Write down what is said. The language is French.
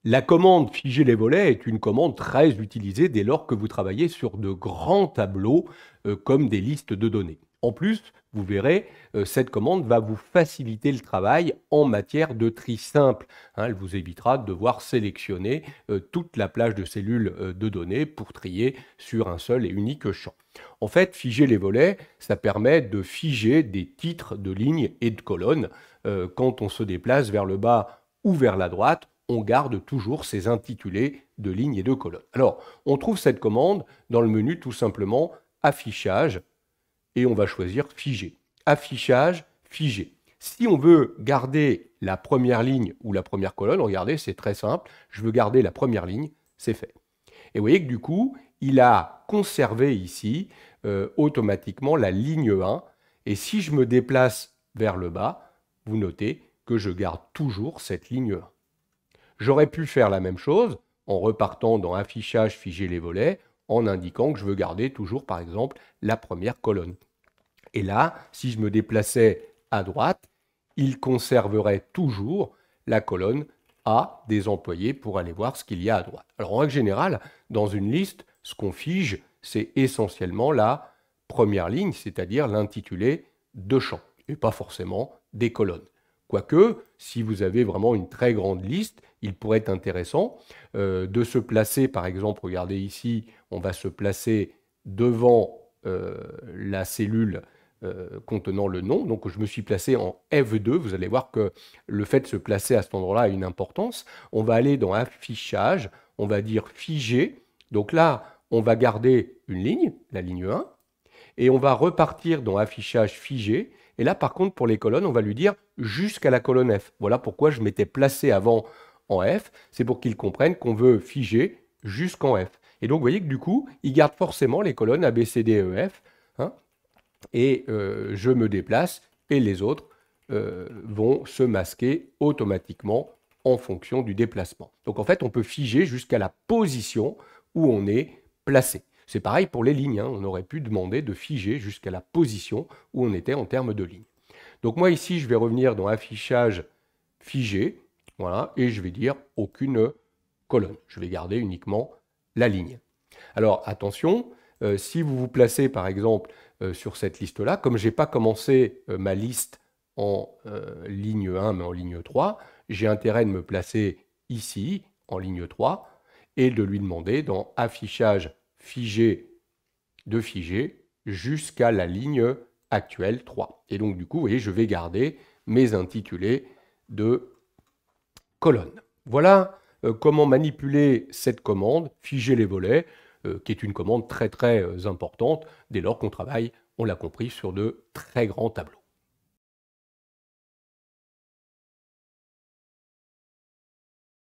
La commande figer les volets est une commande très utilisée dès lors que vous travaillez sur de grands tableaux comme des listes de données. En plus, vous verrez, cette commande va vous faciliter le travail en matière de tri simple. Hein, elle vous évitera de devoir sélectionner toute la plage de cellules de données pour trier sur un seul et unique champ. En fait, figer les volets, ça permet de figer des titres de lignes et de colonnes. Quand on se déplace vers le bas ou vers la droite, on garde toujours ces intitulés de lignes et de colonnes. Alors, on trouve cette commande dans le menu tout simplement affichage et on va choisir figer. Affichage, figer. Si on veut garder la première ligne ou la première colonne, regardez, c'est très simple. Je veux garder la première ligne, c'est fait. Et vous voyez que du coup, il a conservé ici automatiquement la ligne 1. Et si je me déplace vers le bas, vous notez que je garde toujours cette ligne 1. J'aurais pu faire la même chose en repartant dans affichage, figer les volets, en indiquant que je veux garder toujours, par exemple, la première colonne. Et là, si je me déplaçais à droite, il conserverait toujours la colonne A des employés pour aller voir ce qu'il y a à droite. Alors en règle générale, dans une liste, ce qu'on fige, c'est essentiellement la première ligne, c'est-à-dire l'intitulé de champ, et pas forcément des colonnes. Quoique, si vous avez vraiment une très grande liste, il pourrait être intéressant de se placer, par exemple, regardez ici, on va se placer devant la cellule contenant le nom. Donc je me suis placé en F2. Vous allez voir que le fait de se placer à cet endroit-là a une importance. On va aller dans affichage, on va dire figer. Donc là, on va garder une ligne, la ligne 1, et on va repartir dans affichage figé. Et là, par contre, pour les colonnes, on va lui dire jusqu'à la colonne F. Voilà pourquoi je m'étais placé avant en F. C'est pour qu'ils comprennent qu'on veut figer jusqu'en F. Et donc, vous voyez que du coup, il garde forcément les colonnes A, B, C, D, E, F. Hein, et je me déplace et les autres vont se masquer automatiquement en fonction du déplacement. Donc en fait, on peut figer jusqu'à la position où on est placé. C'est pareil pour les lignes, hein. On aurait pu demander de figer jusqu'à la position où on était en termes de ligne. Donc moi ici, je vais revenir dans affichage figé, voilà, et je vais dire aucune colonne. Je vais garder uniquement la ligne. Alors attention, si vous vous placez par exemple sur cette liste-là, comme je n'ai pas commencé ma liste en ligne 1 mais en ligne 3, j'ai intérêt de me placer ici en ligne 3 et de lui demander dans affichage figé de figer jusqu'à la ligne actuelle 3. Et donc du coup, vous voyez, je vais garder mes intitulés de colonnes. Voilà comment manipuler cette commande, figer les volets, qui est une commande très très importante dès lors qu'on travaille, on l'a compris, sur de très grands tableaux.